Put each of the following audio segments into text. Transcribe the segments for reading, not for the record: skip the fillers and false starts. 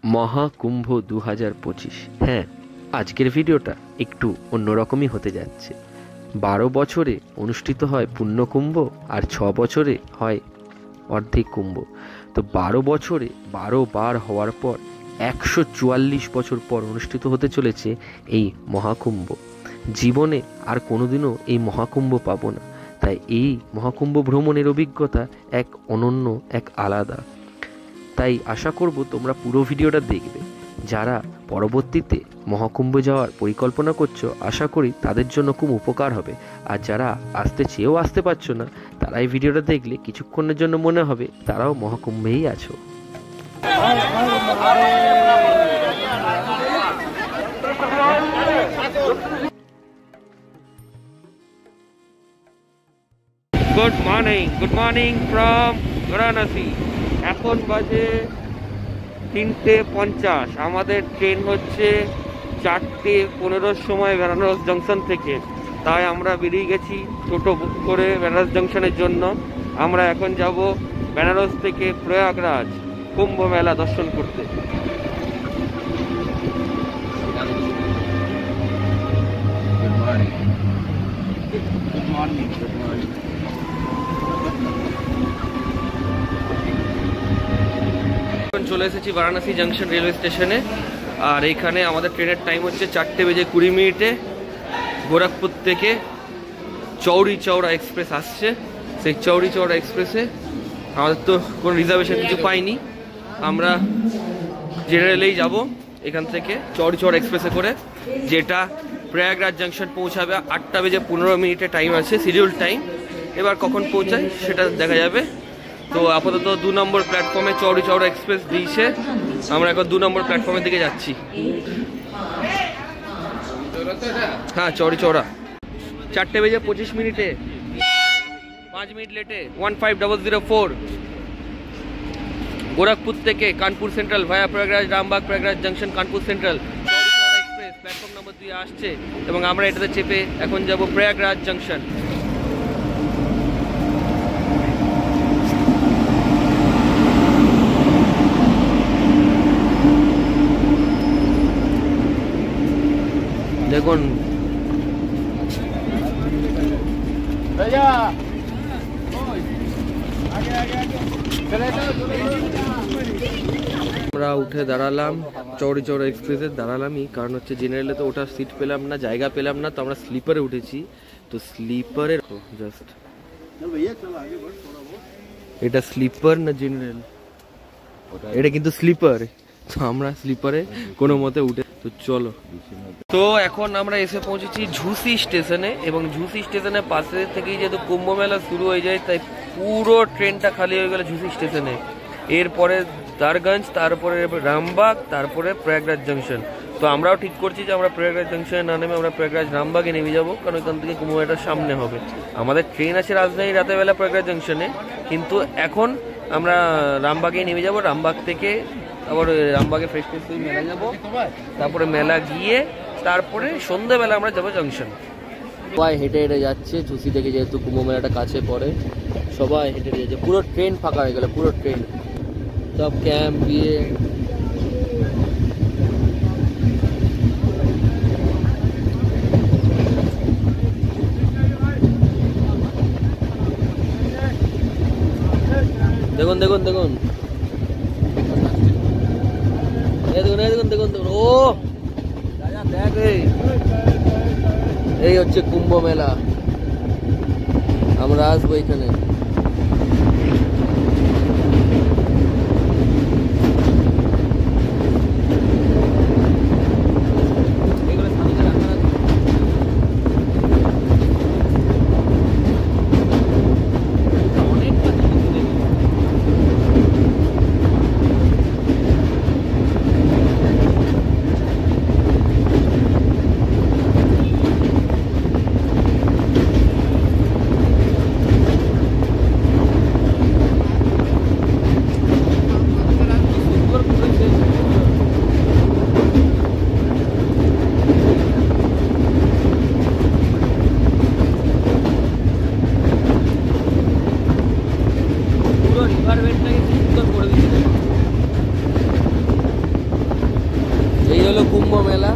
মহাকুম্ভ 2025। হ্যাঁ, আজকের ভিডিওটা একটু অন্যরকমই হতে যাচ্ছে। 12 বছরে অনুষ্ঠিত হয় পূর্ণকুম্ভ, আর 6 বছরে হয় অর্ধেক কুম্ভ। তো 12 বছরে 12 বার হওয়ার পর 144 বছর পর অনুষ্ঠিত হতে চলেছে এই মহাকুম্ভ। জীবনে আর কোনোদিনও এই মহাকুম্ভ পাবো না, তাই এই মহাকুম্ভ ভ্রমণের অভিজ্ঞতা এক অনন্য, এক আলাদা। তাই আশা করব তোমরা পুরো ভিডিওটা দেখবে। যারা পরবর্তীতে মহাকুম্ভ যাওয়ার পরিকল্পনা করছো, আশা করি তাদের জন্য খুব উপকার হবে। আর যারা আসতে চেয়েও আসতে পারছো না, তারা এই ভিডিওটা দেখলে কিছুক্ষণের জন্য মনে হবে তারাও মহাকুম্ভেই আছো। Good morning from Varanasi. এখন বাজে 3:50। আমাদের ট্রেন হচ্ছে 4:15 সময় বেনারস জংশন থেকে। তাই আমরা বেরিয়ে গেছি টোটো বুক করে বেনারস জংশনের জন্য। আমরা এখন যাব বেনারস থেকে প্রয়াগরাজ কুম্ভ মেলা দর্শন করতে। চলে এসেছি বারাণসী জংশন রেলওয়ে স্টেশনে। আর এখানে আমাদের ট্রেনের টাইম হচ্ছে 4:20 গোরখপুর থেকে চৌরি চৌড়া এক্সপ্রেস আসছে। সেই চৌরি চৌড়া এক্সপ্রেসে আমাদের তো কোনো রিজার্ভেশন কিছু পাইনি, আমরা জেনারেলেই যাব এখান থেকে চৌরি চৌড়া এক্সপ্রেসে করে, যেটা প্রয়াগরাজ জংশন পৌঁছাবে 8:15 টাইম আছে, শিডিউল টাইম। এবার কখন পৌঁছায় সেটা দেখা যাবে। তো আপাতত 2 নম্বর প্ল্যাটফর্মে চৌরি চৌড়া এক্সপ্রেস দিয়েছে, আমরা এখন 2 নম্বর প্ল্যাটফর্মের দিকে যাচ্ছি। হ্যাঁ, চৌরি চৌড়া 4:25, 5 মিনিট লেটে 15004 গোরখপুর থেকে কানপুর সেন্ট্রাল ভায়া প্রয়াগরাজ রামবাগ প্রয়াগরাজ জংশন কানপুর সেন্ট্রাল চৌরি চৌড়া এক্সপ্রেস প্ল্যাটফর্ম নম্বর 2 আসছে এবং আমরা এটাতে চেপে এখন যাব প্রয়াগরাজ জংশন। দেখুন আমরা উঠে দাঁড়ালাম চৌরি চৌড়া এক্সপ্রেসে। দাঁড়ালামই কারণ হচ্ছে জেনারেলে তো ওঠার সিট পেলাম না, জায়গা পেলাম না, তো আমরা স্লিপারে উঠেছি। তো স্লিপারে জাস্ট এটা স্লিপার না জেনারেল, এটা কিন্তু স্লিপার। তো আমরা স্লিপারে কোনো মতে উঠে, তো চলো। তো এখন আমরা এসে পৌঁছেছি ঝুসি স্টেশনে, এবং ঝুসি স্টেশনের পাশে থেকেই যেহেতু কুম্ভ মেলা শুরু হয়ে যায়, তাই পুরো ট্রেনটা খালি হয়ে গেল ঝুসি স্টেশনে। এরপরে দারগঞ্জ, তারপরে রামবাগ, তারপরে প্রয়াগরাজ জংশন। তো আমরাও ঠিক করছি যে আমরা প্রয়াগরাজ জংশনে না নেমে আমরা প্রয়াগরাজ রামবাগে নেমে যাবো, কারণ ওইখান থেকে কুম্ভ মেলাটার সামনে হবে। আমাদের ট্রেন আছে রাজধানী রাতের বেলা প্রয়াগরাজ জংশনে, কিন্তু এখন আমরা রামবাগে নেমে যাব। রামবাগ থেকে তারপরে রামবাগে ফ্রেশ ফ্রেশ হয়ে মেলা যাবো, তারপরে মেলা গিয়ে তারপরে সন্ধ্যাবেলা আমরা যাবো জংশন। সবাই হেঁটে হেঁটে যাচ্ছে ঝুসি থেকে, যেহেতু কুম্ভ মেলাটা কাছে পড়ে, সবাই হেঁটে হেঁটে যাচ্ছে। পুরো ট্রেন ফাঁকা হয়ে গেল, পুরো ট্রেন সব ক্যাম্প দিয়ে। দেখুন দেখুন দেখুন দেখুন দেখুন দেখুন, ও দেখ, এই হচ্ছে কুম্ভ মেলা। আমরা আসবো এখানে। মেলা।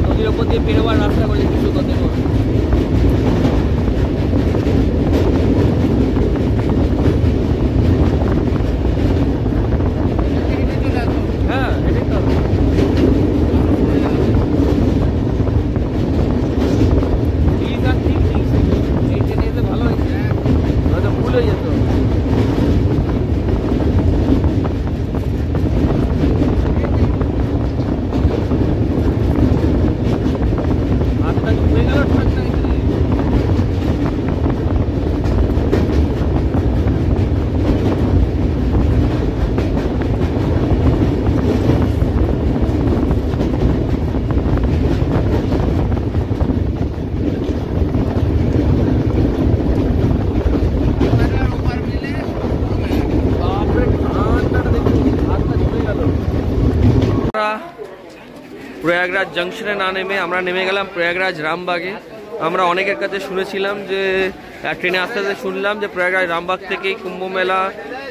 নদীর ওপর দিয়ে পেরোবার রাস্তা করে কিছু করতে পারবো। হ্যাঁ এটাই তো ঠিক আছে, ঠিক এই ট্রেনে এসে ভালো হয়েছে, হয়তো ভুল হয়ে যেত। হাতটা ডুবে গেল ঠান্ডা এখানে। প্রয়াগরাজ জংশনে না নেমে আমরা নেমে গেলাম প্রয়াগরাজ রামবাগে। আমরা অনেকের কাছে শুনেছিলাম যে ট্রেনে আস্তে আস্তে শুনলাম যে প্রয়াগরাজ রামবাগ থেকেই কুম্ভ মেলা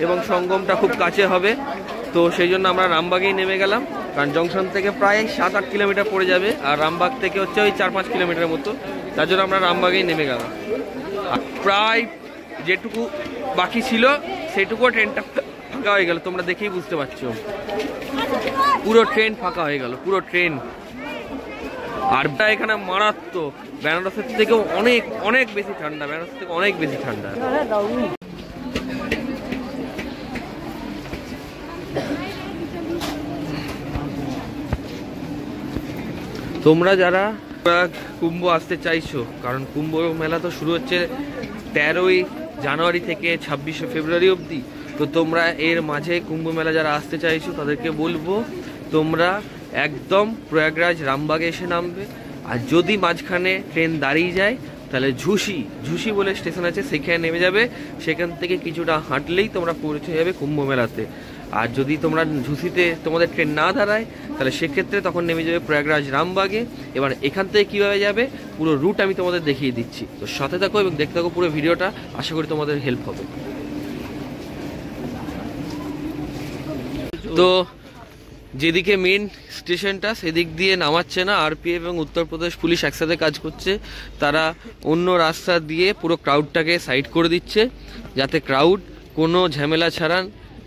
এবং সঙ্গমটা খুব কাছে হবে। তো সেই জন্য আমরা রামবাগেই নেমে গেলাম, কারণ জংশন থেকে প্রায় 7-8 কিলোমিটার পড়ে যাবে, আর রামবাগ থেকে হচ্ছে ওই 4-5 কিলোমিটার মতো। তার জন্য আমরা রামবাগেই নেমে গেলাম। আর প্রায় যেটুকু বাকি ছিল সেটুকুও ট্রেনটা ফাঁকা হয়ে গেল, তোমরা দেখেই বুঝতে পারছো। পুরো ট্রেন ফাঁকা হয়ে গেল, পুরো ট্রেন। আর এখানে মারাত্মক, বেনারসের থেকেও অনেক অনেক বেশি ঠান্ডা, বেনারস থেকে অনেক বেশি ঠান্ডা। তোমরা যারা কুম্ভ আসতে চাইছো, কারণ কুম্ভ মেলা তো শুরু হচ্ছে 13ই জানুয়ারি থেকে 26শে ফেব্রুয়ারি অবধি। তো তোমরা এর মাঝে কুম্ভ মেলা যারা আসতে চাইছো তাদেরকে বলবো তোমরা একদম প্রয়াগরাজ রামবাগে এসে নামবে। আর যদি মাঝখানে ট্রেন দাঁড়িয়ে যায় তাহলে ঝুসি বলে স্টেশন আছে, সেখানে নেমে যাবে। সেখান থেকে কিছুটা হাঁটলেই তোমরা পৌঁছে যাবে কুম্ভ মেলাতে। আর যদি তোমরা ঝুসিতে তোমাদের ট্রেন না দাঁড়ায় তাহলে সেক্ষেত্রে তখন নেমে যাবে প্রয়াগরাজ রামবাগে। এবার এখান থেকে কীভাবে যাবে পুরো রুট আমি তোমাদের দেখিয়ে দিচ্ছি। তো সাথে থাকো এবং দেখতে থাকো পুরো ভিডিওটা, আশা করি তোমাদের হেল্প হবে। তো যেদিকে মেন স্টেশনটা সেদিক দিয়ে নামাচ্ছে না, আরপিএফ এবং উত্তরপ্রদেশ পুলিশ একসাথে কাজ করছে। তারা অন্য রাস্তা দিয়ে পুরো ক্রাউডটাকে সাইড করে দিচ্ছে, যাতে ক্রাউড কোনো ঝামেলা ছাড়া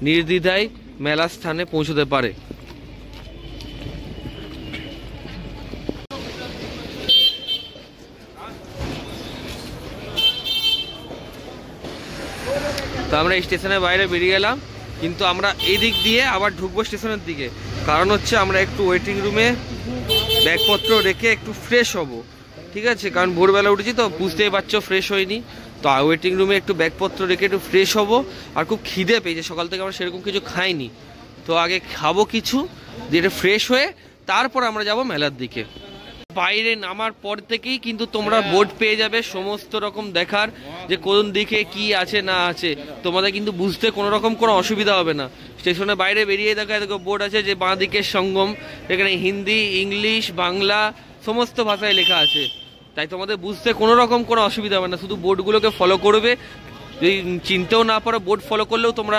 নির্দ্বিধায় মেলা স্থানে পৌঁছতে পারে। তো আমরা এই স্টেশনের বাইরে বেরিয়ে গেলাম, কিন্তু আমরা এই দিক দিয়ে আবার ঢুকবো স্টেশনের দিকে। কারণ হচ্ছে আমরা একটু ওয়েটিং রুমে ব্যাগপত্র রেখে একটু ফ্রেশ হব, ঠিক আছে? কারণ ভোরবেলা উঠেছি তো বুঝতেই পারছো ফ্রেশ হয়নি। তো ওয়েটিং রুমে একটু ব্যাগপত্র রেখে একটু ফ্রেশ হব। আর খুব খিদে পেয়েছে, সকাল থেকে আমরা সেরকম কিছু খাইনি। তো আগে খাবো কিছু, দিয়ে ফ্রেশ হয়ে তারপর আমরা যাব মেলার দিকে। বাইরে নামার পর থেকেই কিন্তু তোমরা বোর্ড পেয়ে যাবে সমস্ত রকম দেখার, যে কোন দিকে কি আছে না আছে। তোমাদের কিন্তু বুঝতে কোনো রকম কোনো অসুবিধা হবে না। স্টেশনের বাইরে বেরিয়ে দেখো বোর্ড আছে যে বাঁ দিকের সঙ্গম, এখানে হিন্দি, ইংলিশ, বাংলা সমস্ত ভাষায় লেখা আছে। তাই তোমাদের বুঝতে কোনো রকম কোনো অসুবিধা হবে না, শুধু বোর্ডগুলোকে ফলো করবে। যদি চিনতেও না পারো বোর্ড ফলো করলেও তোমরা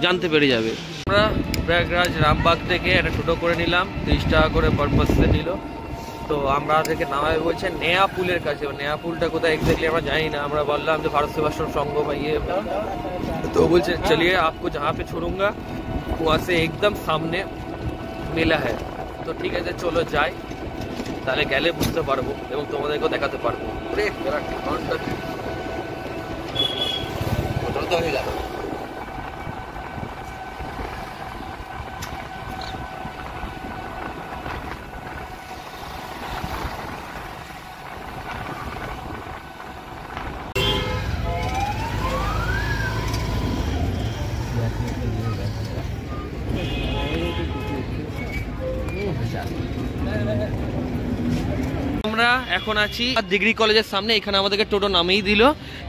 জানতে পেরে যাবে। আমরা প্রয়াগরাজ রামবাগ থেকে একটা টোটো করে নিলাম, 30 টাকা করে পার পার্সন নিল। তো আমরা থেকে নামাবে বলছে নেয়া পুলের কাছে। নেয়া পুলটা কোথায় এক্স্যাক্টলি আমরা জানি না। আমরা বললাম যে ভারত সেবাশ্রম संघ বা ইয়ে। তো বলছে চলিए आपको जहाँ पे छोड़ूंगा वहाँ से एकदम सामने मेला है। তো ঠিক আছে চলো যাই, তাহলে গেলে বুঝতে পারবো এবং তোমাদেরকেও দেখাতে পারবো। আমরা এখন আছি ডিগ্রি কলেজের সামনে, এখানে আমাদেরকে টোটো নামিয়ে দিল।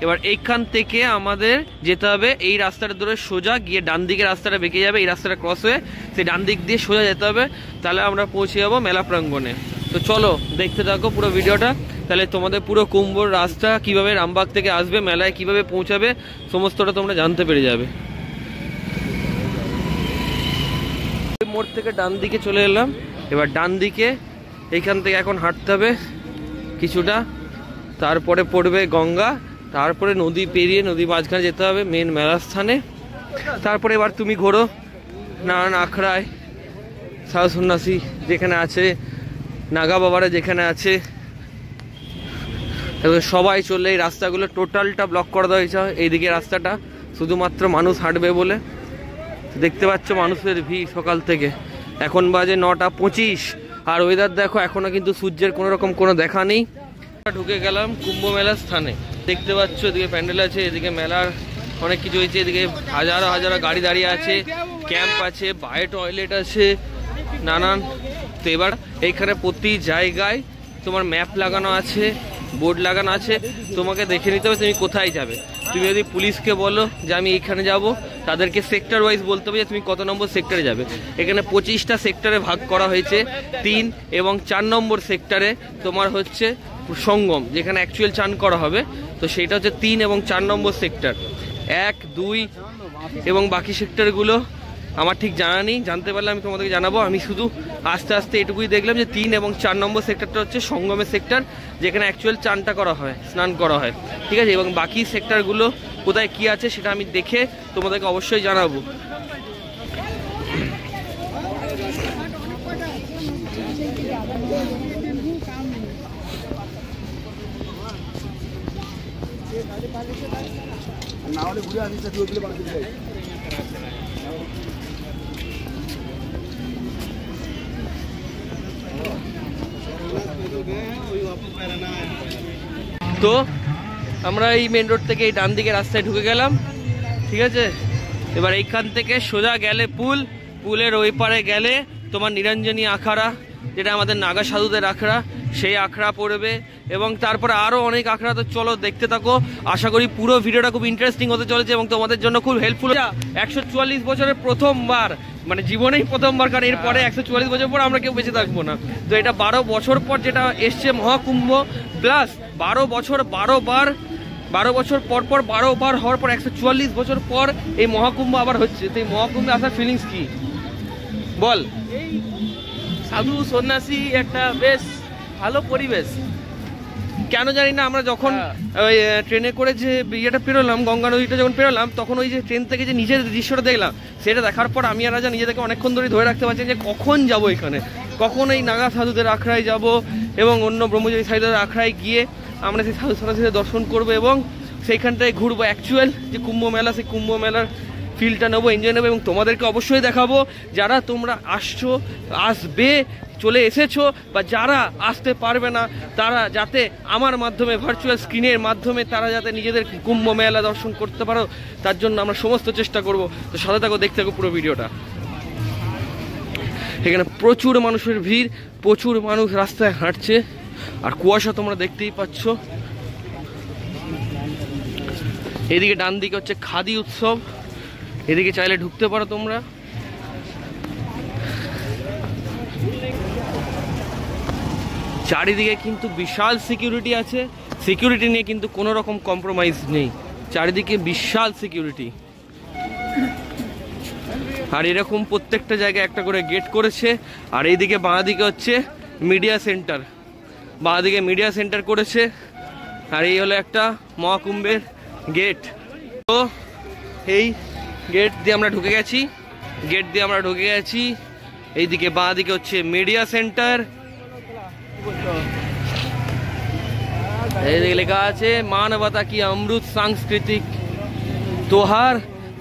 এবার এইখান থেকে আমাদের যেতে হবে এই রাস্তাটা ধরে সোজা গিয়ে ডান দিকে রাস্তাটা বেঁকে যাবে, এই রাস্তাটা ক্রস হয়ে সেই ডান দিক দিয়ে সোজা যেতে হবে, তাহলে আমরা পৌঁছে যাবো মেলা প্রাঙ্গণে। তো চলো দেখতে থাকো পুরো ভিডিওটা, তাহলে তোমাদের পুরো কুম্ভর রাস্তা কিভাবে রামবাগ থেকে আসবে মেলায় কিভাবে পৌঁছাবে সমস্তটা তোমরা জানতে পেরে যাবে। মোড় থেকে ডান দিকে চলে এলাম, এবার ডান দিকে এইখান থেকে এখন হাঁটতে হবে কিছুটা, তারপরে পড়বে গঙ্গা, তারপরে নদী পেরিয়ে নদী মাঝখানে যেতে হবে মেন মেলার স্থানে। তারপরে এবার তুমি ঘোরো নানান আখড়ায়, সাধু সন্ন্যাসী যেখানে আছে, নাগা বাবারা যেখানে আছে, সবাই চললে এই রাস্তাগুলো টোটালটা ব্লক করে দেওয়া হয়েছে এইদিকে রাস্তাটা শুধুমাত্র মানুষ হাঁটবে বলে। দেখতে পাচ্ছ মানুষের ভিড় সকাল থেকে, এখন বাজে 9:25 আর ওয়েদার দেখো এখনো কিন্তু সূর্যের কোনো রকম কোনো দেখা নেই। ঢুকে গেলাম কুম্ভ মেলার স্থানে, দেখতে পাচ্ছ এদিকে প্যান্ডেল আছে, এদিকে মেলার অনেক কিছু হয়েছে, এদিকে হাজারো হাজারো গাড়ি দাঁড়িয়ে আছে, ক্যাম্প আছে, বায়ো টয়লেট আছে নানান। তো এবার এইখানে প্রতি জায়গায় তোমার ম্যাপ লাগানো আছে, বোর্ড লাগানো আছে, তোমাকে দেখে নিতে হবে তুমি কোথায় যাবে। তুমি যদি পুলিশকে বলো যে আমি এইখানে যাব, তাদেরকে সেক্টর ওয়াইজ বলতে হবে যে তুমি কত নম্বর সেক্টরে যাবে। এখানে 25টা সেক্টরে ভাগ করা হয়েছে, 3 এবং 4 নম্বর সেক্টরে তোমার হচ্ছে সঙ্গম, যেখানে অ্যাকচুয়াল চান করা হবে। তো সেটা হচ্ছে 3 এবং 4 নম্বর সেক্টর, 1, 2 এবং বাকি সেক্টরগুলো আমার ঠিক জানা নেই, জানতে পারলে আমি তোমাদেরকে জানাবো। আমি শুধু আস্তে আস্তে এটুকুই দেখলাম যে 3 এবং 4 নম্বর সেক্টরটা হচ্ছে সঙ্গমের সেক্টর, যেখানে অ্যাকচুয়াল চানটা করা হয়, স্নান করা হয়, ঠিক আছে। এবং বাকি সেক্টরগুলো কোথায় কি আছে সেটা আমি দেখে তোমাদেরকে অবশ্যই জানাবো। তো আমরা এই মেন রোড থেকে এই ডান দিকে রাস্তায় ঢুকে গেলাম, ঠিক আছে। এবার এইখান থেকে সোজা গেলে পুলের ওই পারে গেলে তোমার নিরঞ্জনী আখড়া, যেটা আমাদের নাগা সাধুদের আখড়া, সেই আখড়া পড়বে এবং তারপরে আরও অনেক আখড়া। তো চলো দেখতে থাকো, আশা করি পুরো ভিডিওটা খুব ইন্টারেস্টিং হতে চলেছে এবং তোমাদের জন্য খুব হেল্পফুল। 144 বছরের প্রথমবার, মানে জীবনেই প্রথমবার, কারণ এরপরে 144 বছর পর আমরা কেউ বেঁচে থাকবো না। তো এটা 12 বছর পর যেটা এসছে মহাকুম্ভ, প্লাস 12 বছর 12 পর 12 বার হওয়ার পর 144 বছর পর এই মহাকুম্ভ আবার হচ্ছে। তো এই মহাকুম্ভে আসার ফিলিংস কি বল? এই সাধু সন্ন্যাসী একটা বেশ ভালো পরিবেশ, কেন জানি না। আমরা যখন ওই ট্রেনে করে যে ইয়েটা পেরোলাম, গঙ্গা নদীটা যখন পেরোলাম, তখন ওই যে ট্রেন থেকে যে নিজের দৃশ্যটা দেখলাম, সেটা দেখার পর আমি আর রাজা নিজেদেরকে অনেকক্ষণ ধরে ধরে রাখতে পারছি যে কখন যাব এখানে, কখন এই নাগা সাধুদের আখড়ায় যাব এবং অন্য ব্রহ্মচারী সাধুদের আখড়ায় গিয়ে আমরা সেই সাধু সন্ন্যাসীদের দর্শন করবো এবং সেইখানটায় ঘুরবো। অ্যাকচুয়াল যে কুম্ভ মেলা, সেই কুম্ভ মেলার ফিলটা নেবো, এনজয় নেবো এবং তোমাদেরকে অবশ্যই দেখাবো। যারা তোমরা আসবে, চলে এসেছো, বা যারা আসতে পারবে না, তারা যাতে আমার মাধ্যমে, ভার্চুয়াল স্ক্রিনের মাধ্যমে তারা যাতে নিজেদের কুম্ভ মেলা দর্শন করতে পারো, তার জন্য আমরা সমস্ত চেষ্টা করব। তো সাথে থাকো, দেখতে থাকো পুরো ভিডিওটা। এখানে প্রচুর মানুষের ভিড়, প্রচুর মানুষ রাস্তায় হাঁটছে আর কুয়াশা তোমরা দেখতেই পাচ্ছ। এদিকে ডান দিকে হচ্ছে খাদি উৎসব, এদিকে চাইলে ঢুকতে পারো তোমরা। চারিদিকে কিন্তু বিশাল সিকিউরিটি আছে, সিকিউরিটি নিয়ে কিন্তু কোনো রকম কম্প্রোমাইজ নেই, চারিদিকে বিশাল সিকিউরিটি। আর এরকম প্রত্যেকটা জায়গায় একটা করে গেট করেছে। আর এইদিকে বাঁ দিকে হচ্ছে মিডিয়া সেন্টার, বাঁ দিকে মিডিয়া সেন্টার করেছে। আর এই হলো একটা মহাকুম্ভের গেট। তো এই গেট দিয়ে আমরা ঢুকে গেছি, এইদিকে বাঁ দিকে হচ্ছে মিডিয়া সেন্টার, এইদিকে লেখা আছে মানবতা কি অমৃত সাংস্কৃতিক त्योहार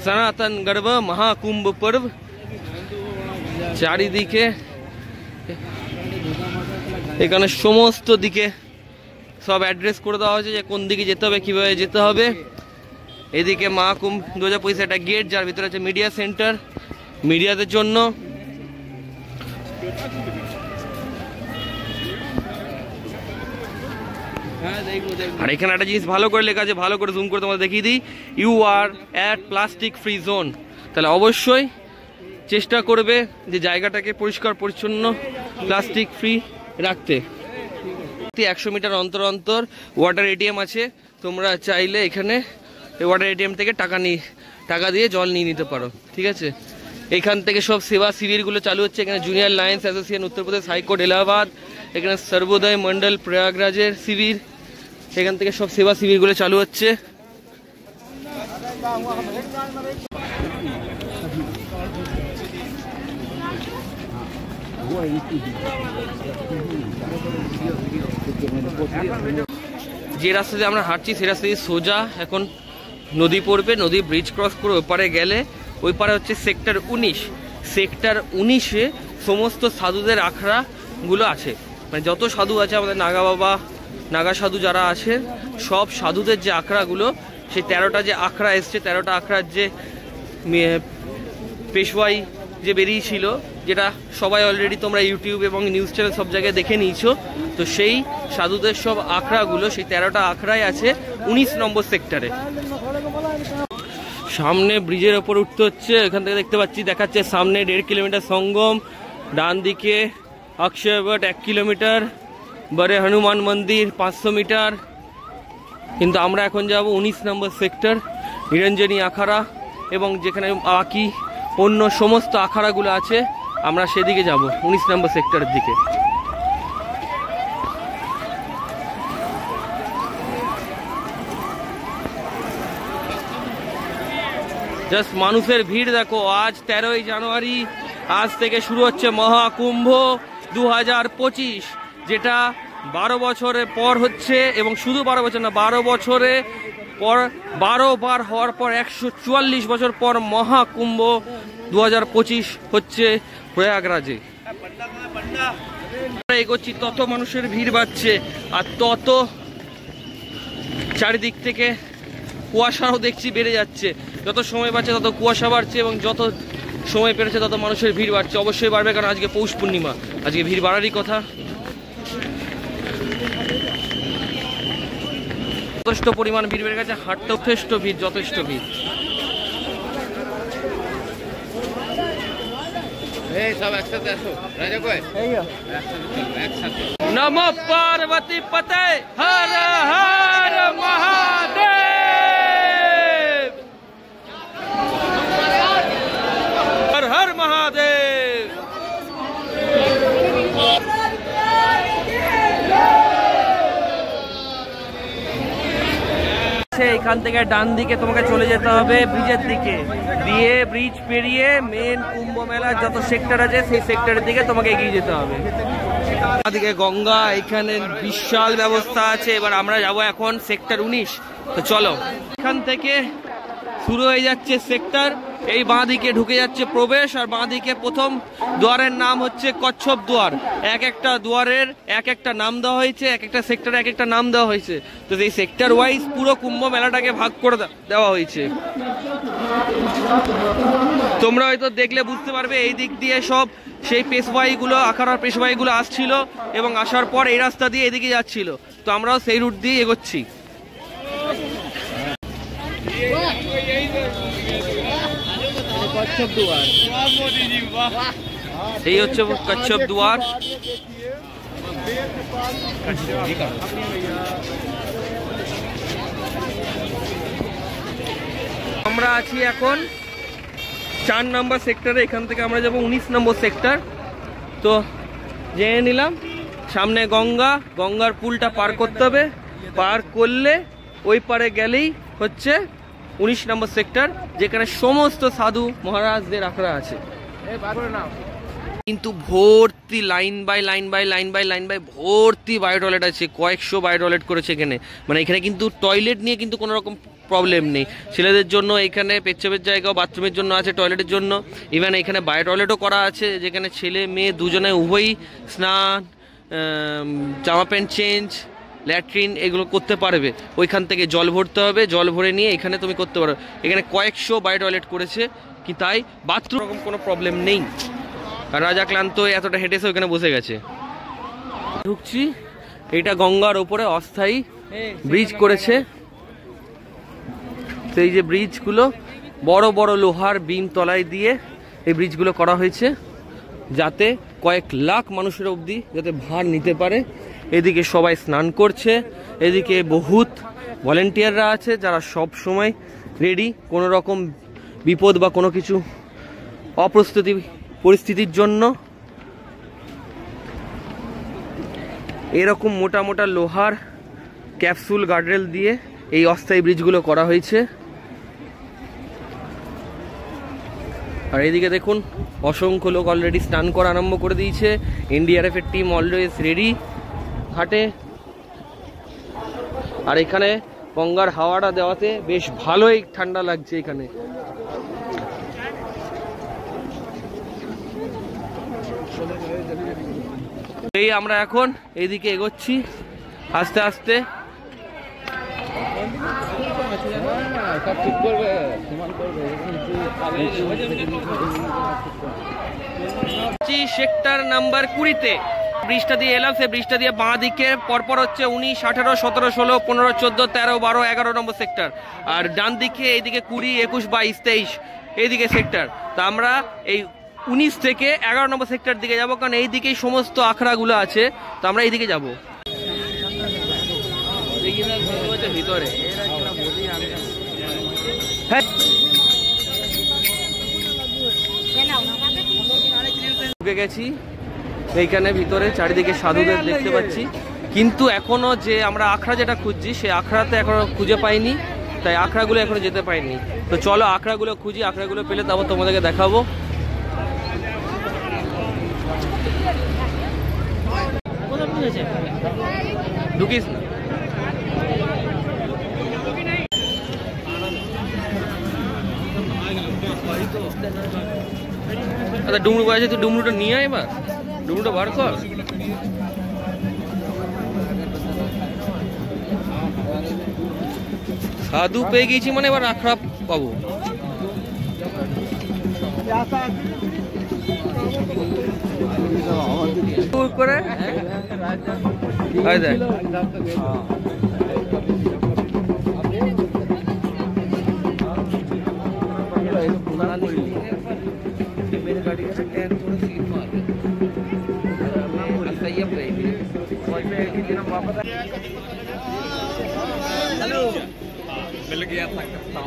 सनातन गर्भ महाकुंभ पर्व। চারিদিকে এখানে সমস্ত দিকে সব অ্যাড্রেস করে দেওয়া হয়েছে যে কোন দিকে যেতে হবে, কিভাবে যেতে হবে। এদিকে মহাকুম্ভ 2025 একটা গেট, যার ভিতরে আছে মিডিয়া সেন্টার, মিডিয়াদের জন্য। আর এখানে একটা জিনিস ভালো করে লেখা আছে, ভালো করে জুম করে তোমাদের দেখিয়ে দিই, you are at plastic free zone. তাহলে অবশ্যই চেষ্টা করবে যে জায়গাটাকে পরিষ্কার পরিচ্ছন্ন প্লাস্টিক ফ্রি রাখতে। 100 মিটার অন্তর অন্তর ওয়াটার এটিএম আছে, তোমরা চাইলে এখানে ওয়াটার এটিএম থেকে টাকা দিয়ে জল নিয়ে নিতে পারো, ঠিক আছে। এখান থেকে সব সেবা শিবিরগুলো চালু হচ্ছে। এখানে junior Lions association Uttar Pradesh, high court Allahabad, এখানে সর্বোদয় মন্ডল প্রয়াগরাজের শিবির, এখান থেকে সব সেবা শিবিরগুলো চালু হচ্ছে। যে রাস্তা দিয়ে আমরা হাঁটছি সেই রাস্তা দিয়ে সোজা এখন নদী পড়বে, নদী ব্রিজ ক্রস করে ওই পারে গেলে ওই পারে হচ্ছে সেক্টর 19। সেক্টর 19-এ সমস্ত সাধুদের আখড়াগুলো আছে, মানে যত সাধু আছে আমাদের নাগা বাবা, নাগা সাধু যারা আছে, সব সাধুদের যে আখড়াগুলো, সেই 13টা যে আখড়া এসছে, 13টা আখড়ার যে পেশওয়াই যে বেরিয়েছিল, যেটা সবাই অলরেডি তোমরা ইউটিউব এবং নিউজ চ্যানেল সব জায়গায় দেখে নিয়েছো, তো সেই সাধুদের সব আখড়াগুলো সেই 13টা আখড়াই আছে 19 নম্বর সেক্টরে। সামনে ব্রিজের ওপর উঠতে হচ্ছে, এখান থেকে দেখতে পাচ্ছি দেখাচ্ছে সামনে 1.5 কিলোমিটার সঙ্গম, ডান দিকে অক্ষয়বট 1 কিলোমিটার, বড়ে হনুমান মন্দির 500 মিটার। কিন্তু আমরা এখন যাব 19 নম্বর সেক্টর নিরঞ্জনী আখাড়া, এবং যেখানে বাকি অন্য সমস্ত আখাড়াগুলো আছে আমরা সেদিকে যাব, 19 নম্বর সেক্টরের দিকে। জাস্ট মানুষের ভিড় দেখো। আজ 13ই জানুয়ারি, আজ থেকে শুরু হচ্ছে মহাকুম্ভ 2025, যেটা 12 বছরের পর হচ্ছে, এবং শুধু 12 বছর না, 12 বছরে পর 12 বার হওয়ার পর 144 বছর পর মহাকুম্ভ 2025 হচ্ছে প্রয়াগরাজে। এগোচ্ছি তত মানুষের ভিড় বাড়ছে, আর তত চারিদিক থেকে কুয়াশাও দেখছি বেড়ে যাচ্ছে। যত সময় বাড়ছে তত কুয়াশা বাড়ছে, এবং যত সময় পেরেছে তত মানুষের ভিড় বাড়ছে। অবশ্যই বাড়বে, কারণ আজকে পৌষ পূর্ণিমা, আজকে ভিড় বাড়ারই কথা। যথেষ্ট পরিমাণ ভিড় বেড়ে গেছে, হাঁটতে যথেষ্ট ভিড়, যথেষ্ট ভিড়। নমো পার্বতী পতে হর হর মহাদেব, হর হর মহাদেব। এখান থেকে ডান দিকে তোমাকে চলে যেতে হবে ব্রিজের দিকে, দিয়ে ব্রিজ পেরিয়ে মেন কুম্ভ মেলার যত সেক্টর আছে সেই সেক্টরের দিকে তোমাকে এগিয়ে যেতে হবে। এদিকে গঙ্গা, এখানে বিশাল ব্যবস্থা আছে। এবার আমরা যাব এখন সেক্টর 19। তো চলো, এখান থেকে শুরু হয়ে যাচ্ছে সেক্টর, এই বাঁ দিকে ঢুকে যাচ্ছে প্রবেশ, আর বাঁ দিকে প্রথম দুয়ারের নাম হচ্ছে কচ্ছপ দুয়ার। এক একটা দুয়ারের এক একটা নাম দেওয়া হয়েছে, এক একটা সেক্টরে এক একটা নাম দেওয়া হয়েছে। তো এই সেক্টর ওয়াইজ পুরো কুম্ভ মেলাটাকে ভাগ করে দেওয়া হয়েছে। তোমরা হয়তো দেখলে বুঝতে পারবে, এই দিক দিয়ে সব সেই পেশওয়াইগুলো, আখাড়ার পেশওয়াইগুলো আসছিল, এবং আসার পর এই রাস্তা দিয়ে এদিকে যাচ্ছিল। তো আমরাও সেই রুট দিয়ে এগোচ্ছি। এই হচ্ছে কচ্ছপ দুয়ার। আমরা আছি এখন 4 নম্বর সেক্টরে, এখান থেকে আমরা যাব 19 নম্বর সেক্টর। তো জেনে নিলাম, সামনে গঙ্গা, গঙ্গার পুলটা পার করতে হবে, পার করলে ওই পারে গেলেই হচ্ছে 19 নম্বর সেক্টর, যেখানে সমস্ত সাধু মহারাজদের আখড়া আছে। কিন্তু ভর্তি line by line by line by line by ভর্তি বায়ো টয়লেট আছে, কয়েকশো বায়ো টয়লেট করেছে এখানে। মানে এখানে কিন্তু টয়লেট নিয়ে কিন্তু কোনো রকম প্রবলেম নেই। ছেলেদের জন্য এখানে পেচ্ছাপের জায়গাও বাথরুমের জন্য আছে, টয়লেটের জন্য। ইভেন এখানে বায়ো টয়লেটও করা আছে, যেখানে ছেলে মেয়ে দুজনে উভয়ই স্নান, জামা প্যান্ট চেঞ্জ, ল্যাট্রিন এগুলো করতে পারবে। ওইখান থেকে জল ভরতে হবে, জল ভরে নিয়ে এখানে তুমি করতে পারো। এখানে কয়েকশো বায়ো টয়লেট করেছে, কি তাই বাথরুম রকম কোনো প্রবলেম নেই। আর রাজা ক্লান্ত হয়ে এতটা হেঁটেছে ওইখানে বসে গেছে। ঢুকছি, এটা গঙ্গার ওপরে অস্থায়ী ব্রিজ করেছে। সেই যে ব্রিজগুলো বড় বড় লোহার বিম তলায় দিয়ে এই ব্রিজগুলো করা হয়েছে, যাতে কয়েক লাখ মানুষের অবধি যাতে ভার নিতে পারে। এদিকে সবাই স্নান করছে, এদিকে বহুত ভলেন্টিয়াররা আছে যারা সব সময় রেডি কোনো রকম বিপদ বা কোনো কিছু অপ্রস্তুতি পরিস্থিতির জন্য। এরকম মোটা মোটা লোহার ক্যাপসুল গার্ডরেল দিয়ে এই অস্থায়ী ব্রিজগুলো করা হয়েছে। আর এইদিকে দেখুন অসংখ্য লোক অলরেডি স্নান করা আরম্ভ করে দিয়েছে। এনডিআরএফ এর টিম অলওয়েজ রেডি ঘাটে। আর এখানে গঙ্গার হাওয়াটা দেওয়াতে বেশ ভালোই ঠান্ডা লাগছে এখানে। এই আমরা এখন এইদিকে এগোচ্ছি আস্তে আস্তে। সেক্টর নাম্বার 20-তে ব্রিজটা দিয়ে এলাম। সে ব্রিজটা দিয়ে বাঁ দিকে পরপর হচ্ছে 19, 18, 17, 16, 15, 14, 13, 12, 11 নম্বর সেক্টর। আর ডান দিকে এইদিকে 20, 21, 22, 23 এইদিকে সেক্টর। তা আমরা এই 19 থেকে 11 নম্বর সেক্টর দিকে যাবো, কারণ এই দিকেই সমস্ত আখড়াগুলো আছে। তো আমরা এইদিকে যাবো ভিতরে। ঢুকে গেছি এইখানে ভিতরে, চারিদিকে সাধুদের দেখতে পাচ্ছি, কিন্তু এখনো যে আমরা আখড়া যেটা খুঁজছি সে আখড়াতে এখনো খুঁজে পাইনি, তাই আখড়াগুলো এখনো যেতে পাইনি। তো চলো আখড়াগুলো খুঁজি, আখড়াগুলো পেলে তারপর তোমাদেরকে দেখাবো। ঢুকিস না, আচ্ছা ডুমরু বাজে, তুই ডুমরুটা নিয়ে আয়, এবার ডুমরুটা বার কর। সাধু পেয়ে গেছি মানে এবার আখড়া পাবো। করে मेरे गाड़ी का टैंक थोड़ा सीट मार सही है वापस। हेलो मिल गया था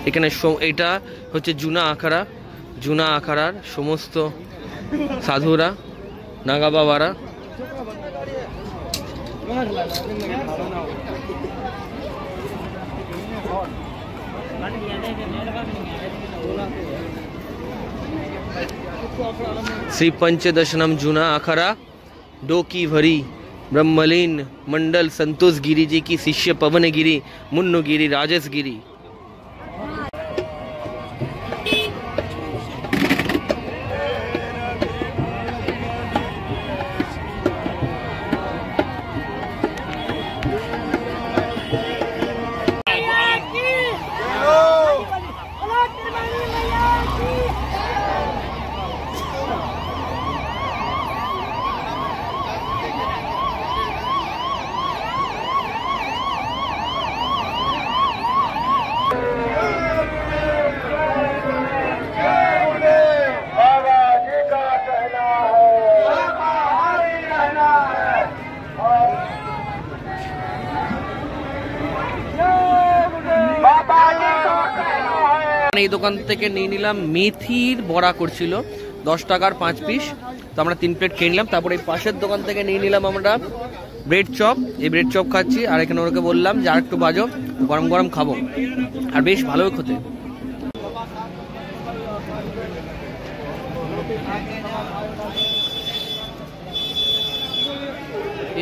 এখানে এটা হচ্ছে জুনা আখড়া। জুনা আখড়ার সমস্ত সাধুরা, নাগা বাবারা श्री पंचदशनम जूना आखड़ा डोकी भरी ब्रह्मलीन मंडल संतोष गिरी जी की शिष्य पवन गिरी, मुन्नु गिरी, राजस गिरी। এই দোকান থেকে নিয়ে নিলাম মেথির বড়া, করছিল 10 টাকার 5 পিস। তো আমরা 3 প্লেট খেয়ে নিলাম। তারপরে এই পাশের দোকান থেকে নিয়ে নিলাম আমরা ব্রেড চপ। এই ব্রেড চপ খাচ্ছি, আর এখানে ওকে বললাম যে আর একটু বাজো, গরম গরম খাবো, আর বেশ ভালোই খেতে।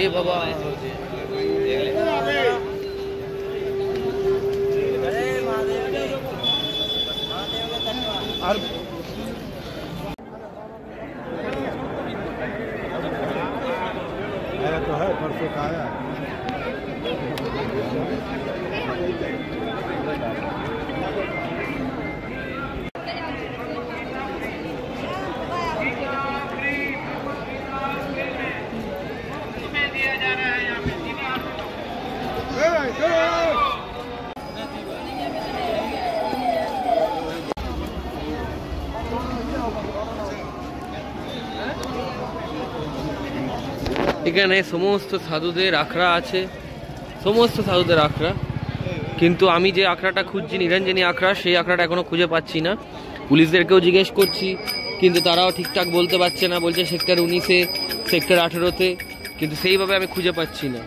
এ বাবা और तो है परसों का आया। এখানে সমস্ত সাধুদের আখড়া আছে, সমস্ত সাধুদের আখড়া, কিন্তু আমি যে আখড়াটা খুঁজছি নিরঞ্জনী আখড়া, সেই আখড়াটা এখনো খুঁজে পাচ্ছি না। পুলিশদেরকেও জিজ্ঞেস করছি কিন্তু তারাও ঠিকঠাক বলতে পারছে না, বলছে সেক্টর 19-এ, সেক্টর 18-তে, কিন্তু সেইভাবে আমি খুঁজে পাচ্ছি না।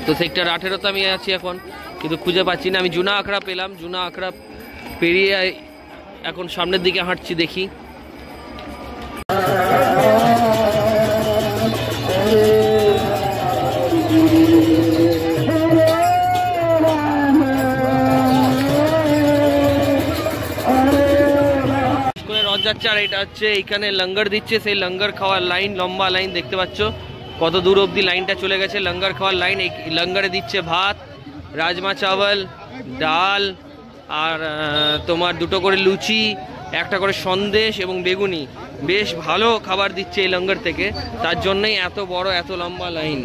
তো সেক্টর 18-তে আমি আছি এখন, কিন্তু খুঁজে পাচ্ছি না। আমি জুনা আখড়া পেলাম, জুনা আখড়া পেরিয়ে এখন সামনের দিকে হাঁটছি, দেখি। যাচ্ছে আর এটা হচ্ছে এইখানে লঙ্গর দিচ্ছে, সেই লঙ্গর খাওয়ার লাইন, লম্বা লাইন দেখতে পাচ্ছ কত দূর অবধি লাইনটা চলে গেছে, লঙ্গর খাওয়ার লাইন। এই লঙ্গরে দিচ্ছে ভাত, রাজমা চাওয়াল, ডাল, আর তোমার 2টো করে লুচি, 1টা করে সন্দেশ এবং বেগুনি। বেশ ভালো খাবার দিচ্ছে এই লঙ্গর থেকে, তার জন্যই এত বড় এত লম্বা লাইন।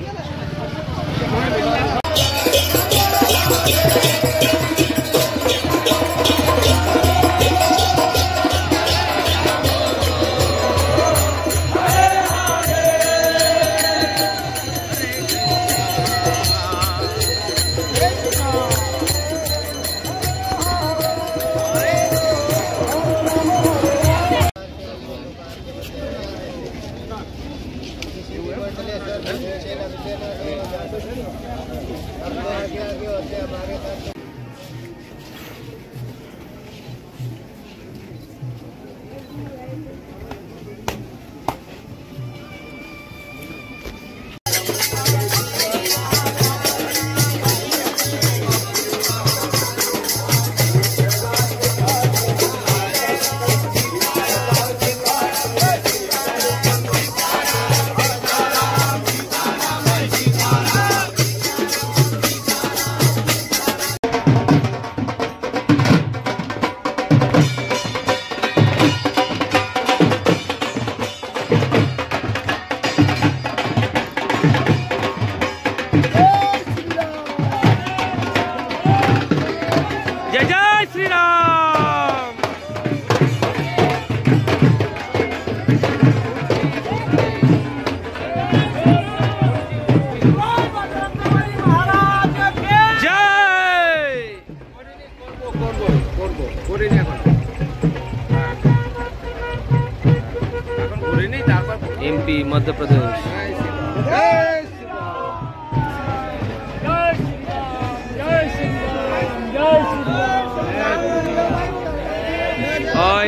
एमपी मध्य प्रदेश।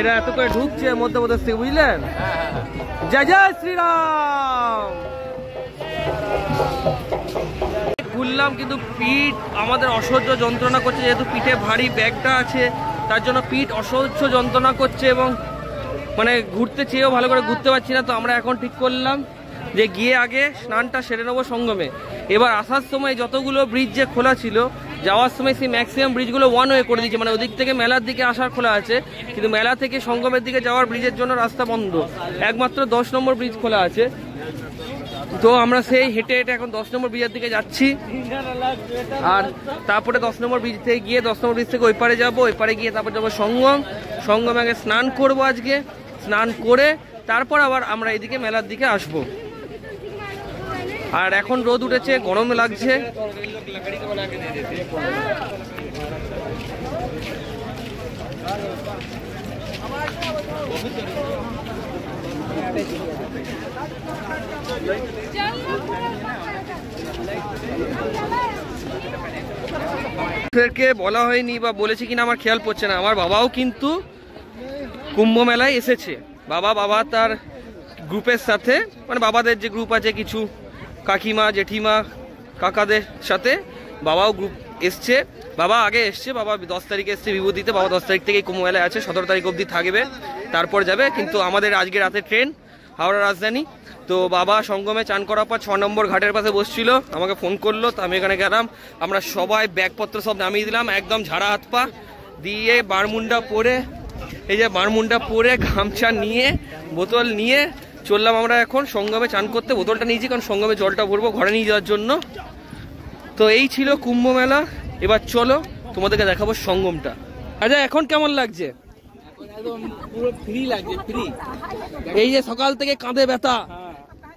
এরা এত করে ঢুকছে মধ্যপ্রদেশ থেকে, বুঝলেন? জয় জয় শ্রীরাম। ঘুরলাম কিন্তু পিঠ আমাদের অসহ্য যন্ত্রণা করছে, যেহেতু পিঠে ভারী ব্যাগটা আছে তার জন্য পিঠ অসহ্য যন্ত্রণা করছে এবং মানে ঘুরতে চেয়েও ভালো করে ঘুরতে পারছি না। তো আমরা এখন ঠিক করলাম যে গিয়ে আগে স্নানটা সেরে নেবো সঙ্গমে। এবার আসার সময় যতগুলো ব্রিজ যে খোলা ছিল, যাওয়ার সময় সেই ম্যাক্সিমাম ব্রিজগুলো 1 ওয়ে করে দিয়েছে, মানে ওদিক থেকে মেলার দিকে আসার খোলা আছে, কিন্তু মেলা থেকে সঙ্গমের দিকে যাওয়ার ব্রিজের জন্য রাস্তা বন্ধ, একমাত্র 10 নম্বর ব্রিজ খোলা আছে। তো আমরা সেই হেঁটে হেঁটে এখন 10 নম্বর ব্রিজের দিকে যাচ্ছি, আর তারপরে 10 নম্বর ব্রিজ থেকে গিয়ে 10 নম্বর ব্রিজ থেকে ওই পারে যাবো, ওই পারে গিয়ে তারপর যাবো সঙ্গম। সঙ্গমে আগে স্নান করবো, আজকে স্নান করে তারপর আবার আমরা এইদিকে মেলার দিকে আসবো। আর এখন রোদ উঠেছে, গরমে লাগছে। বলা হয়নি বা বলেছি কিনা আমার খেয়াল পড়ছে না, আমার বাবাও কিন্তু কুম্ভ মেলায় এসেছে। বাবা তার গ্রুপের সাথে, মানে বাবাদের যে গ্রুপ আছে কিছু কাকিমা জেঠিমা কাকাদের সাথে বাবাও গ্রুপ এসছে। বাবা আগে এসছে, বাবা 10 তারিখে এসছে বিভূতিতে। বাবা 10 তারিখ থেকেই কুম্ভ মেলায় আছে, 17 তারিখ অবধি থাকবে, তারপর যাবে। কিন্তু আমাদের আজকে রাতে ট্রেন হাওড়া রাজধানী। তো বাবা সঙ্গমে চান করার পর 6 নম্বর ঘাটের পাশে বসছিল, আমাকে ফোন করলো, তো আমি এখানে গেলাম। আমরা সবাই ব্যাগপত্র সব নামিয়ে দিলাম, একদম ঝাড়া হাত পা দিয়ে বারমুন্ডা পরে, এই যে বারমুন্ডা পরে গামছা নিয়ে বোতল নিয়ে চললাম আমরা এখন সঙ্গমে চান করতে। বোতলটা নিয়েছি কারণ সঙ্গমে জলটা ভরবো ঘরে নিয়ে যাওয়ার জন্য। তো এই ছিল কুম্ভ মেলা। এবার চলো তোমাদেরকে দেখাবো সঙ্গমটা। আচ্ছা এখন কেমন লাগছে? একদম পুরো ফ্রি লাগছে, ফ্রি। এই যে সকাল থেকে কাঁধে ব্যথা,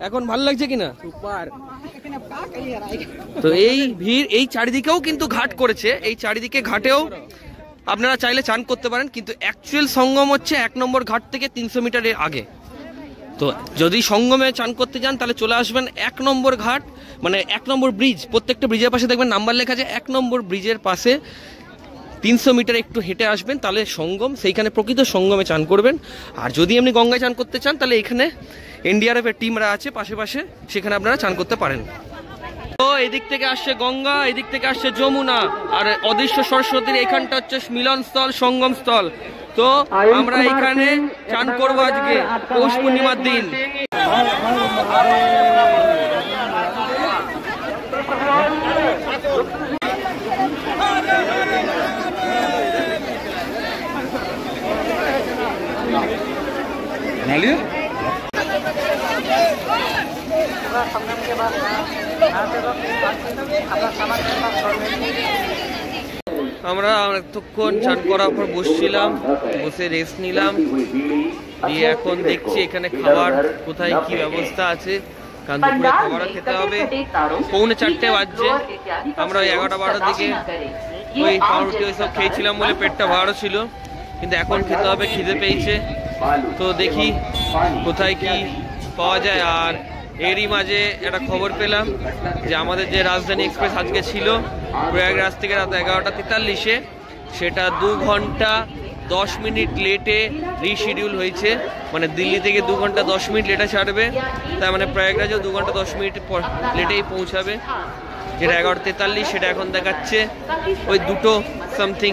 এখন ভালো লাগছে কিনা? সুপার। তো এই ভিড়, এই চারিদিকেও কিন্তু ঘাট করেছে, এই চারিদিকে ঘাটেও আপনারা চাইলে চান করতে পারেন, কিন্তু অ্যাকচুয়াল সঙ্গম হচ্ছে 1 নম্বর ঘাট থেকে 300 মিটারের আগে। তো যদি সঙ্গমে চান করতে যান তাহলে চলে আসবেন 1 নম্বর ঘাট, মানে 1 নম্বর ব্রিজ। প্রত্যেকটা ব্রিজের পাশে দেখবেন নাম্বার লেখা আছে, 1 নম্বর ব্রিজের পাশে 300 মিটার একটু হেঁটে আসবেন, তাহলে সঙ্গম, সেইখানে প্রকৃত সঙ্গমে চান করবেন। আর যদি এমনি গঙ্গায় চান করতে চান তাহলে এখানে এনডিআরএফের টিমরা আছে পাশে পাশে, সেখানে আপনারা চান করতে পারেন। তো এদিক থেকে আসছে গঙ্গা, এদিক থেকে আসছে যমুনা, আর অদৃশ্য সরস্বতীর এখানটা হচ্ছে মিলনস্থল, সঙ্গম স্থল। তো আমরা এখানে চান করবো আজকে পৌষ পূর্ণিমার দিন। আমরা এতক্ষণ চান করার পর বসছিলাম, বসে রেস্ট নিলাম, দিয়ে এখন দেখছি এখানে খাবার কোথায় কি ব্যবস্থা আছে, কারণ দুপুরে খাবারও খেতে হবে। 3:45 বাজছে, আমরা ওই 11-12টার দিকে ওই পাউরুটি ওইসব খেয়েছিলাম বলে পেটটা ভালো ছিল, কিন্তু এখন খেতে হবে, খিদে পেয়েছে। তো দেখি কোথায় কি পাওয়া যায়। আর এরই মাঝে একটা খবর পেলাম যে আমাদের যে রাজধানী এক্সপ্রেস আজকে ছিল প্রয়াগরাজ থেকে রাত 11:43-এ, সেটা 2 ঘন্টা 10 মিনিট লেটে রিশিডিউল হয়েছে, মানে দিল্লি থেকে 2 ঘন্টা 10 মিনিট লেটে ছাড়বে, তার মানে প্রয়াগরাজও 2 ঘন্টা 10 মিনিট লেটেই পৌঁছাবে। যেটা 11:43 সেটা এখন দেখাচ্ছে ওই 2টো সামথিং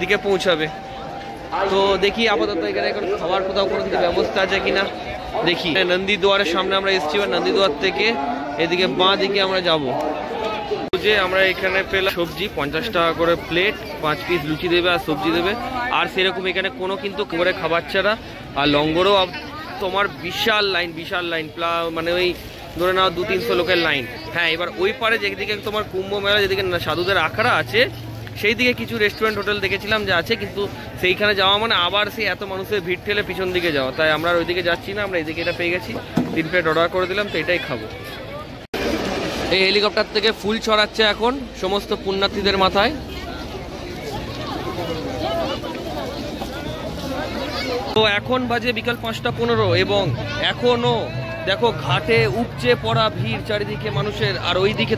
দিকে পৌঁছাবে। তো দেখি আপাতত এখানে এখন খাবার কোথাও কোনো কিছু ব্যবস্থা আছে কিনা দেখি। নন্দী দুয়ারের সামনে আমরা এসেছি, নন্দী দুয়ার থেকে এদিকে বাঁ দিকে আমরা যাবো। যে আমরা এখানে পেলাম সবজি 50 টাকা করে প্লেট, 5 পিস লুচি দেবে আর সবজি দেবে, আর সেরকম এখানে কোনো কিন্তু করে খাবার ছাড়া। আর লঙ্গরও তোমার বিশাল লাইন, মানে ওই ধরে নাও 200-300 লোকের লাইন। হ্যাঁ, এবার ওই পারে যেদিকে তোমার কুম্ভ মেলা, যেদিকে সাধুদের আখড়া আছে, সেই দিকে কিছু রেস্টুরেন্ট হোটেল দেখেছিলাম যে আছে, কিন্তু সেইখানে যাওয়া মানে আবার সেই এত মানুষের ভিড় ঠেলে পিছন দিকে যাওয়া, তাই আমরা ওই দিকে যাচ্ছি না। আমরা এইদিকে এটা পেয়ে গেছি, 3 প্লেট অর্ডার করে দিলাম, তো এটাই খাবো। এই হেলিকপ্টার থেকে ফুল ছড়াচ্ছে এখন সমস্ত পুণ্যার্থীদের মাথায়। তো এখন বাজে বিকাল 5:15 এবং এখনো দেখো ঘাটে উপচে পড়া ভিড় চারিদিকে মানুষের, আর ওই দিকে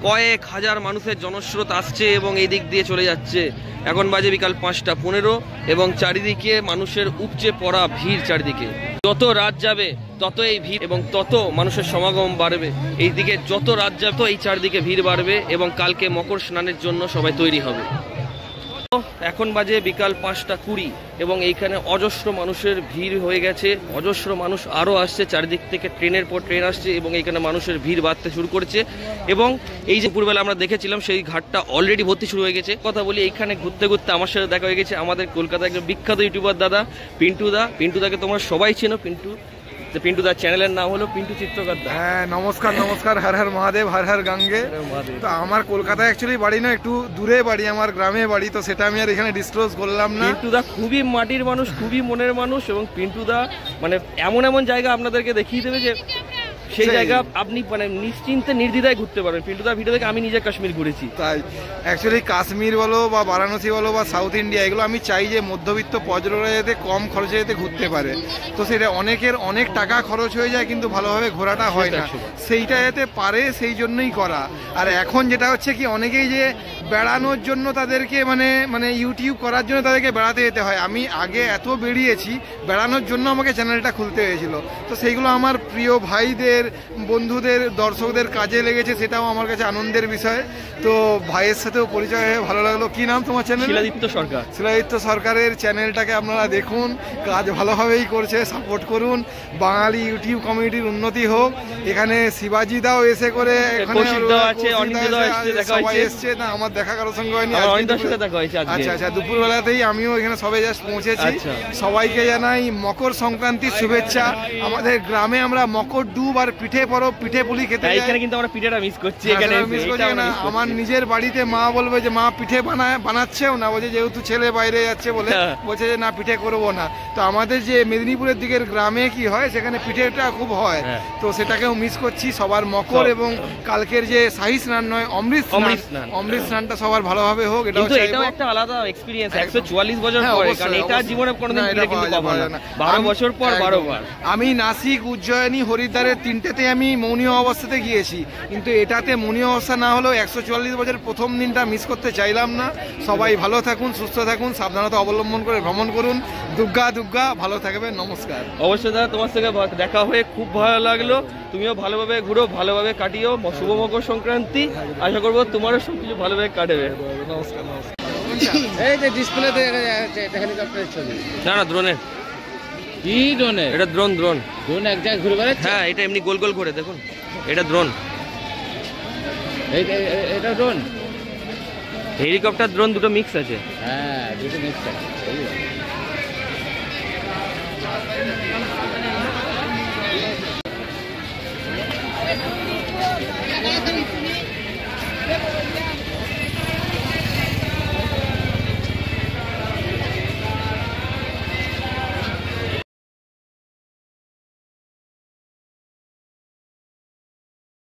কয়েক হাজার মানুষের জনস্রোত আসছে এবং এই দিক দিয়ে চলে যাচ্ছে। এখন বাজে বিকাল 5:15 এবং চারিদিকে মানুষের উপচে পড়া ভিড় চারিদিকে। যত রাত যাবে তত এই ভিড় এবং তত মানুষের সমাগম বাড়বে। এইদিকে যত রাত যাবে তো এই চারিদিকে ভিড় বাড়বে এবং কালকে মকর স্নানের জন্য সবাই তৈরি হবে। এখন বাজে বিকাল 5:20 এবং এইখানে অজস্র মানুষের ভিড় হয়ে গেছে, অজস্র মানুষ আরও আসছে, চারিদিক থেকে ট্রেনের পর ট্রেন আসছে এবং এইখানে মানুষের ভিড় বাড়তে শুরু করেছে। এবং এই যে দুপুরবেলা আমরা দেখেছিলাম সেই ঘাটটা অলরেডি ভর্তি শুরু হয়ে গেছে। কথা বলি, এইখানে ঘুরতে ঘুরতে আমার সাথে দেখা হয়ে গেছে আমাদের কলকাতার একজন বিখ্যাত ইউটিউবার দাদা পিন্টুদাকে তোমরা সবাই চেনো। পিন্টুদার চ্যানেলের নাম হলো পিন্টু চিত্রকর। হ্যাঁ, নমস্কার, হর হর মহাদেব, হর হর গঙ্গে। তো আমার কলকাতায় অ্যাকচুয়ালি বাড়ি না, একটু দূরে বাড়ি, আমার গ্রামে বাড়ি, তো সেটা আমি আর এখানে ডিসক্লোজ করলাম না। পিন্টুদা খুবই মাটির মানুষ, খুবই মনের মানুষ, এবং পিন্টুদা মানে এমন জায়গা আপনাদেরকে দেখিয়ে দেবে যে সেই জায়গা আপনি মানে নিশ্চিন্তে নির্দ্বিধায় ঘুরতে পারবেন। পিন্টুদার ভিডিও থেকে আমি নিজে কাশ্মীর ঘুরেছি। তাই অ্যাকচুয়ালি কাশ্মীর বলো বা বারাণসী বলো বা সাউথ ইন্ডিয়া, এগুলো আমি চাই যে মধ্যবিত্ত পর্যটকরা যাতে কম খরচে যাতে ঘুরতে পারে। তো সেটা অনেকের অনেক টাকা খরচ হয়ে যায় কিন্তু ভালোভাবে ঘোরাটা হয় না, সেইটা যাতে পারে সেই জন্যই করা। আর এখন যেটা হচ্ছে কি, অনেকেই যে বেড়ানোর জন্য তাদেরকে মানে ইউটিউব করার জন্য তাদেরকে বেড়াতে যেতে হয়। আমি আগে এত বেরিয়েছি, বেড়ানোর জন্য আমাকে চ্যানেলটা খুলতে হয়েছিল। তো সেইগুলো আমার প্রিয় ভাইদের, বন্ধুদের, দর্শকদের কাজে লেগেছে, সেটাও আমার কাছে আনন্দের বিষয়। তো ভাইয়ের সাথেও পরিচয় হয়ে ভালো লাগলো। কি নাম তোমার চ্যানেল? শিলাদিত্য সরকারের চ্যানেলটাকে আপনারা দেখুন, কাজ ভালোভাবেই করছে, সাপোর্ট করুন। বাঙালি ইউটিউব কমিউনিটির উন্নতি হোক। এখানে শিবাজি দাও এসে করে, এখানে সবাই এসছে না, আমার দেখা কারোর সঙ্গে হয়নি। আচ্ছা আচ্ছা, দুপুরবেলাতেই আমিও এখানে সবে জাস্ট পৌঁছেছি। সবাইকে জানাই মকর সংক্রান্তির শুভেচ্ছা। আমাদের গ্রামে আমরা মকর ডুব আর পিঠে পরব, পিঠে পুলি খেতে যাই। এখানে কিন্তু আমরা পিঠেটা মিস করছি। আমার নিজের বাড়িতে মা বলবে যে মা পিঠে বানাচ্ছেও না, বলছে যেহেতু ছেলে বাইরে যাচ্ছে বলে বলছে যে না পিঠে করবো না। তো আমাদের যে মেদিনীপুরের দিকের গ্রামে কি হয়, সেখানে পিঠেটা খুব হয়, তো সেটাকেও মিস করছি। সবার মকর এবং কালকের যে শাহী স্নান নয় অমৃত স্নানটা সবার ভালোভাবে হোক। এটাও একটা আলাদা এক্সপেরিয়েন্স 144 বছর পরে, কারণ এটা জীবনে কোনোদিন পাবো না। 12 বছর পর 12 বার। আমি নাসিক, উজ্জয়িনী, হরিদ্বারের তিনটেতে আমি মৌনীয় অবস্থাতে গিয়েছি, কিন্তু এটাতে মৌনীয় অবস্থা না হলেও 144 বছর প্রথম দিনটা মিস করতে চাইলাম না। সবাই ভালো থাকুন, সুস্থ থাকুন, সাবধানতা অবলম্বন করে ভ্রমণ করুন। দুর্গা ভালো থাকবেন। নমস্কার। অবশ্যই দাদা, তোমার সঙ্গে দেখা হয়ে খুব ভালো লাগলো। তুমিও ভালোভাবে ঘুরো, ভালোভাবে কাটিও শুভ মকর সংক্রান্তি। আশা করবো তোমারও সবকিছু ভালোভাবে কাটবে। নমস্কার। এই যে ডিসপ্লেতে হেলিকপ্টারের ছবি। না ড্রোনের। কি ড্রোনের? এটা ড্রোন এক জায়গায় ঘুরে বেড়াচ্ছে। হ্যাঁ, এটা এমনি গোল গোল করে দেখুন, এটা ড্রোন। এটা ড্রোন, হেলিকপ্টার ড্রোন দুটো মিক্স আছে। হ্যাঁ, দুটো মিক্স আছে।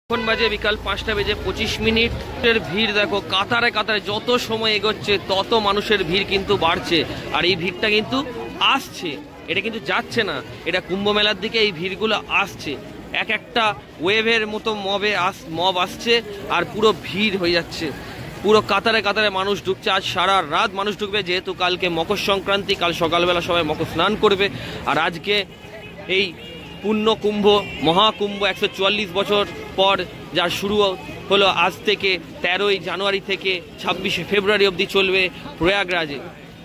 এখন বাজে বিকাল 5:25। ভিড় দেখো, কাতারে কাতারে যত সময় এগোচ্ছে তত মানুষের ভিড় কিন্তু বাড়ছে। আর এই ভিড়টা কিন্তু আসছে, এটা কিন্তু যাচ্ছে না। এটা কুম্ভ মেলার দিকে এই ভিড়গুলো আসছে, এক একটা ওয়েভের মতো মব আসছে আর পুরো ভিড় হয়ে যাচ্ছে। পুরো কাতারে কাতারে মানুষ ঢুকছে। আজ সারা রাত মানুষ ঢুকবে, যেহেতু কালকে মকর সংক্রান্তি। কাল সকালবেলা সবাই মকর স্নান করবে। আর আজকে এই পূর্ণ কুম্ভ, মহাকুম্ভ 144 বছর পর যা শুরু হলো আজ থেকে 13ই জানুয়ারি থেকে 26শে ফেব্রুয়ারি অবধি চলবে প্রয়াগরাজে।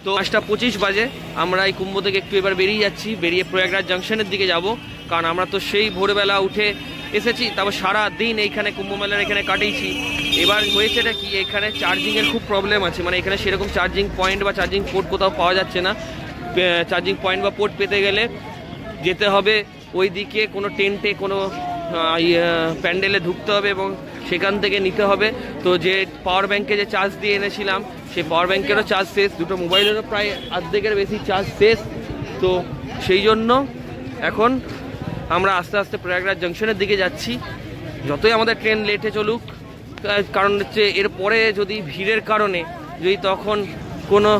তো 5:25 বাজে আমরা এই কুম্ভ থেকে একটু এবার বেরিয়ে যাচ্ছি, বেরিয়ে প্রয়াগরাজ জাংশনের দিকে যাব। কারণ আমরা তো সেই ভোরবেলা উঠে এসেছি, তারপর সারা দিন এইখানে কুম্ভ মেলার এখানে কাটিয়েছি। এবার হয়েছেটা কি, এখানে চার্জিংয়ের খুব প্রবলেম আছে, মানে এখানে সেরকম চার্জিং পয়েন্ট বা চার্জিং পোর্ট কোথাও পাওয়া যাচ্ছে না। চার্জিং পয়েন্ট বা পোর্ট পেতে গেলে যেতে হবে ওইদিকে কোনো টেন্টে, কোনো প্যান্ডেলে ঢুকতে হবে এবং সেখান থেকে নিতে হবে। তো যে পাওয়ার ব্যাংকে যে চার্জ দিয়ে এনেছিলাম, সেই পাওয়ার ব্যাংকেরও চার্জ শেষ, দুটো মোবাইলেরও প্রায় অর্ধেকের বেশি চার্জ শেষ। তো সেই জন্য এখন আমরা আস্তে আস্তে প্রয়াগরাজ জংশনের দিকে যাচ্ছি। যতই আমাদের ট্রেন লেটে চলুক, কারণ হচ্ছে এরপরে যদি ভিড়ের কারণে যদি তখন কোনো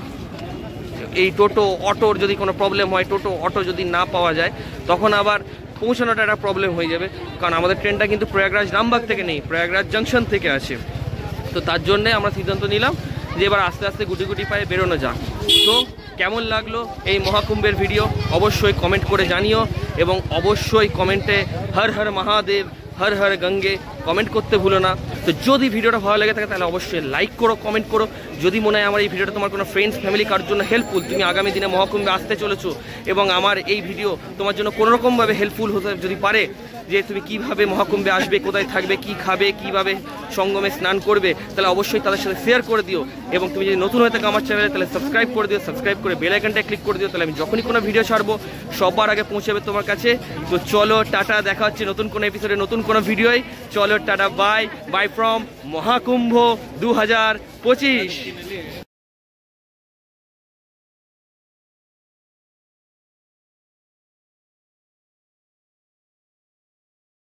এই টোটো অটোর যদি কোনো প্রবলেম হয়, টোটো অটো যদি না পাওয়া যায়, তখন আবার পৌঁছানোটা একটা প্রবলেম হয়ে যাবে। কারণ আমাদের ট্রেনটা কিন্তু প্রয়াগরাজ রামবাগ থেকে নেই, প্রয়াগরাজ জংশন থেকে আসে। তো তার জন্যে আমরা সিদ্ধান্ত নিলাম যে এবার আস্তে আস্তে গুটি গুটি পায়ে বেরোনো যাক। তো কেমন লাগলো এই মহাকুম্ভের ভিডিও অবশ্যই কমেন্ট করে জানিও, এবং অবশ্যই কমেন্টে হর হর মহাদেব, হর হর গঙ্গে কমেন্ট করতে ভুলো না। তো যদি ভিডিওটা ভালো লেগে থাকে তাহলে অবশ্যই লাইক করো, কমেন্ট করো। যদি মনে হয় আমার এই ভিডিওটা তোমার কোনো ফ্রেন্ডস ফ্যামিলি কারোর জন্য হেল্পফুল, তুমি আগামী দিনে মহাকুম্ভে আসতে চলেছো এবং আমার এই ভিডিও তোমার জন্য কোনোরকমভাবে হেল্পফুল হতে যদি পারে, যে তুমি কিভাবে মহাকুম্ভে আসবে, কোথায় থাকবে, কি খাবে, কিভাবে সঙ্গমে স্নান করবে, তাহলে অবশ্যই তাদের সাথে শেয়ার করে দিও। এবং তুমি যদি নতুন হয়ে থাকো আমার চ্যানেলে তাহলে সাবস্ক্রাইব করে দিও, সাবস্ক্রাইব করে বেল আইকনটা ক্লিক করে দিও, তাহলে আমি যখনই কোনো ভিডিও ছাড়বো সবার আগে পৌঁছে যাবে তোমার কাছে। তো চলো টাটা, দেখা হচ্ছে নতুন কোনো এপিসোডে নতুন কোনো ভিডিওয়। চলো tata, bye buy from Maha Kumbh 2025।